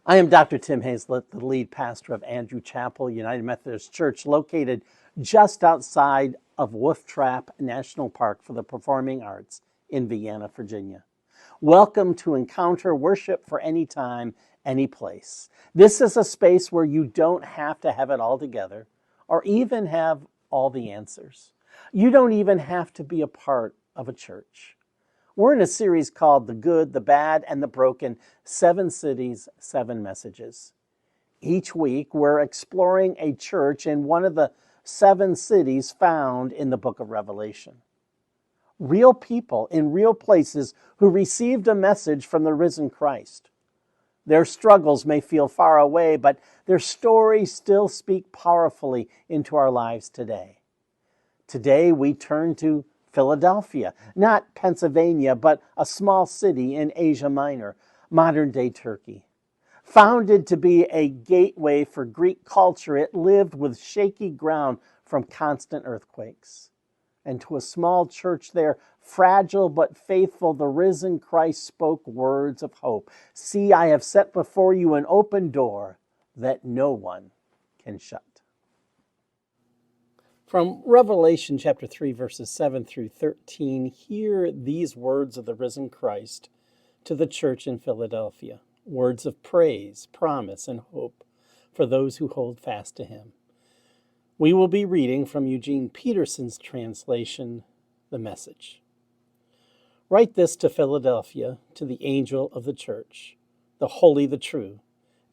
I am Dr. Tim Hazlett, the lead pastor of Andrew Chapel United Methodist Church, located just outside of Wolf Trap National Park for the Performing Arts in Vienna, Virginia. Welcome to Encounter Worship for any time, any place. This is a space where you don't have to have it all together or even have all the answers. You don't even have to be a part of a church. We're in a series called The Good, the Bad, and the Broken, 7 Cities, 7 Messages. Each week, we're exploring a church in one of the 7 cities found in the book of Revelation. Real people in real places who received a message from the risen Christ. Their struggles may feel far away, but their stories still speak powerfully into our lives today. Today, we turn to Philadelphia, not Pennsylvania, but a small city in Asia Minor, modern-day Turkey. Founded to be a gateway for Greek culture, it lived with shaky ground from constant earthquakes. And to a small church there, fragile but faithful, the risen Christ spoke words of hope. See, I have set before you an open door that no one can shut. From Revelation chapter 3, verses 7 through 13, hear these words of the risen Christ to the church in Philadelphia. Words of praise, promise, and hope for those who hold fast to him. We will be reading from Eugene Peterson's translation, The Message. Write this to Philadelphia, to the angel of the church, the holy, the true,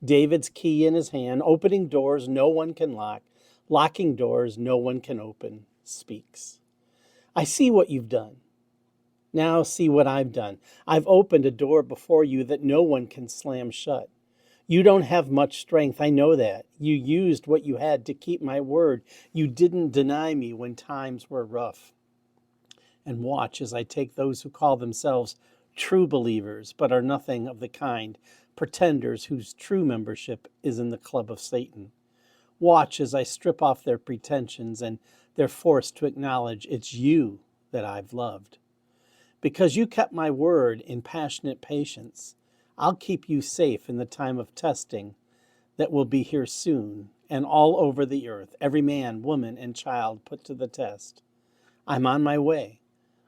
David's key in his hand, opening doors no one can lock, locking doors no one can open, speaks. I see what you've done. Now see what I've done. I've opened a door before you that no one can slam shut. You don't have much strength, I know that. You used what you had to keep my word. You didn't deny me when times were rough. And watch as I take those who call themselves true believers but are nothing of the kind, pretenders whose true membership is in the club of Satan. Watch as I strip off their pretensions and they're forced to acknowledge it's you that I've loved. Because you kept my word in passionate patience, I'll keep you safe in the time of testing that will be here soon and all over the earth, every man, woman, and child put to the test. I'm on my way.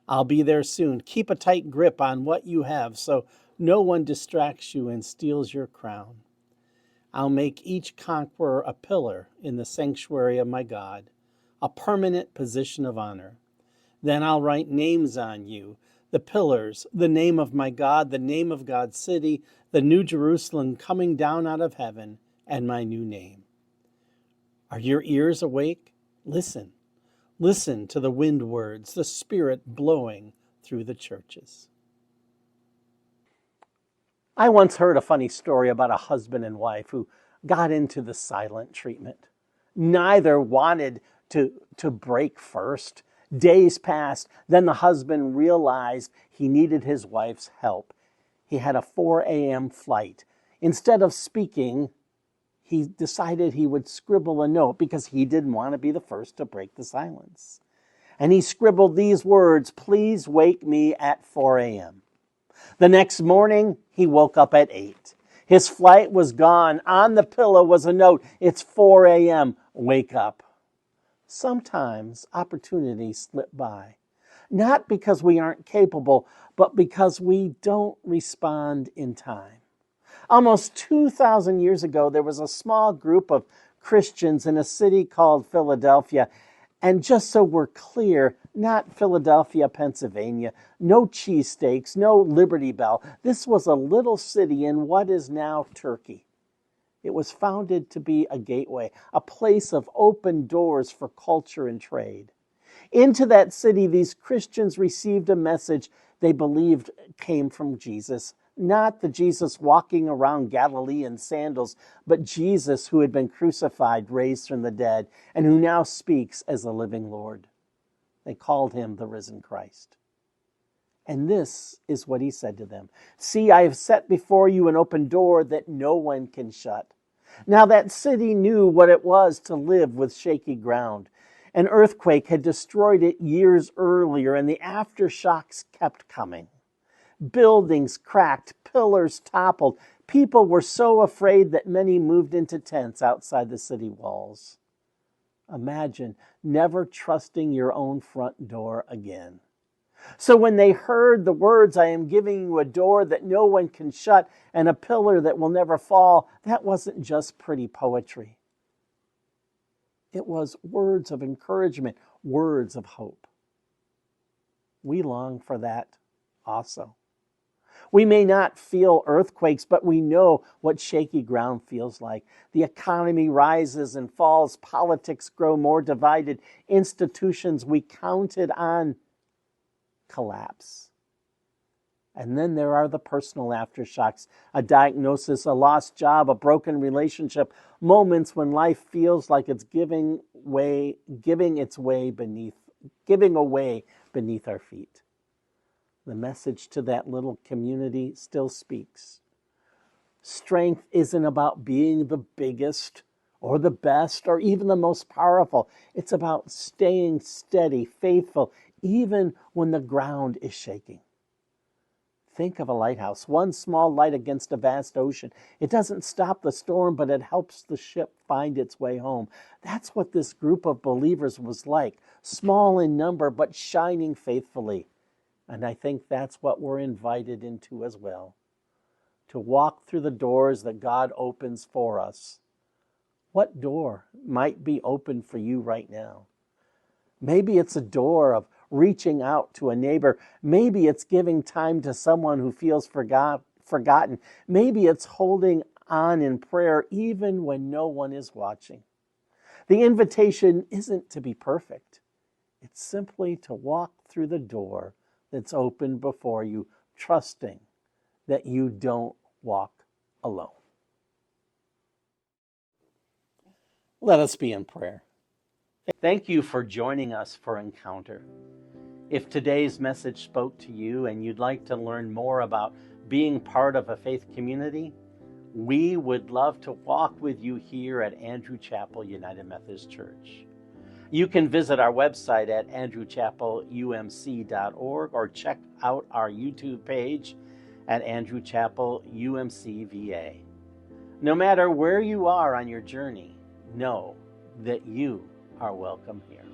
I'll be there soon. Keep a tight grip on what you have so no one distracts you and steals your crown. I'll make each conqueror a pillar in the sanctuary of my God, a permanent position of honor. Then I'll write names on you, the pillars, the name of my God, the name of God's city, the new Jerusalem coming down out of heaven, and my new name. Are your ears awake? Listen. Listen to the wind words, the Spirit blowing through the churches. I once heard a funny story about a husband and wife who got into the silent treatment. Neither wanted to break first. Days passed. Then the husband realized he needed his wife's help. He had a 4 a.m. flight. Instead of speaking, he decided he would scribble a note because he didn't want to be the first to break the silence. And he scribbled these words, "Please wake me at 4 a.m." The next morning, he woke up at 8. His flight was gone. On the pillow was a note. It's 4 a.m. Wake up. Sometimes opportunities slip by, not because we aren't capable, but because we don't respond in time. Almost 2,000 years ago, there was a small group of Christians in a city called Philadelphia. And just so we're clear, not Philadelphia, Pennsylvania, no cheesesteaks, no Liberty Bell. This was a little city in what is now Turkey. It was founded to be a gateway, a place of open doors for culture and trade. Into that city, these Christians received a message they believed came from Jesus. Not the Jesus walking around Galilee in sandals, but Jesus who had been crucified, raised from the dead, and who now speaks as the living Lord. They called him the risen Christ. And this is what he said to them. See, I have set before you an open door that no one can shut. Now that city knew what it was to live with shaky ground. An earthquake had destroyed it years earlier, and the aftershocks kept coming. Buildings cracked, pillars toppled, People were so afraid that many moved into tents outside the city walls. Imagine never trusting your own front door again. So when they heard the words, "I am giving you a door that no one can shut and a pillar that will never fall," that wasn't just pretty poetry. It was words of encouragement, words of hope. We long for that also. We may not feel earthquakes, but we know what shaky ground feels like. The economy rises and falls. Politics grow more divided. Institutions we counted on collapse. And then there are the personal aftershocks, a diagnosis, a lost job, a broken relationship, moments when life feels like it's giving away beneath our feet. The message to that little community still speaks. Strength isn't about being the biggest or the best or even the most powerful. It's about staying steady, faithful, even when the ground is shaking. Think of a lighthouse, one small light against a vast ocean. It doesn't stop the storm, but it helps the ship find its way home. That's what this group of believers was like, small in number, but shining faithfully. And I think that's what we're invited into as well, to walk through the doors that God opens for us. What door might be open for you right now? Maybe it's a door of reaching out to a neighbor. Maybe it's giving time to someone who feels forgotten. Maybe it's holding on in prayer even when no one is watching. The invitation isn't to be perfect. It's simply to walk through the door that's open before you, trusting that you don't walk alone. Let us be in prayer. Thank you for joining us for Encounter. If today's message spoke to you and you'd like to learn more about being part of a faith community, we would love to walk with you here at Andrew Chapel United Methodist Church. You can visit our website at andrewchapelumc.org or check out our YouTube page at Andrew Chapel UMC VA. No matter where you are on your journey, know that you are welcome here.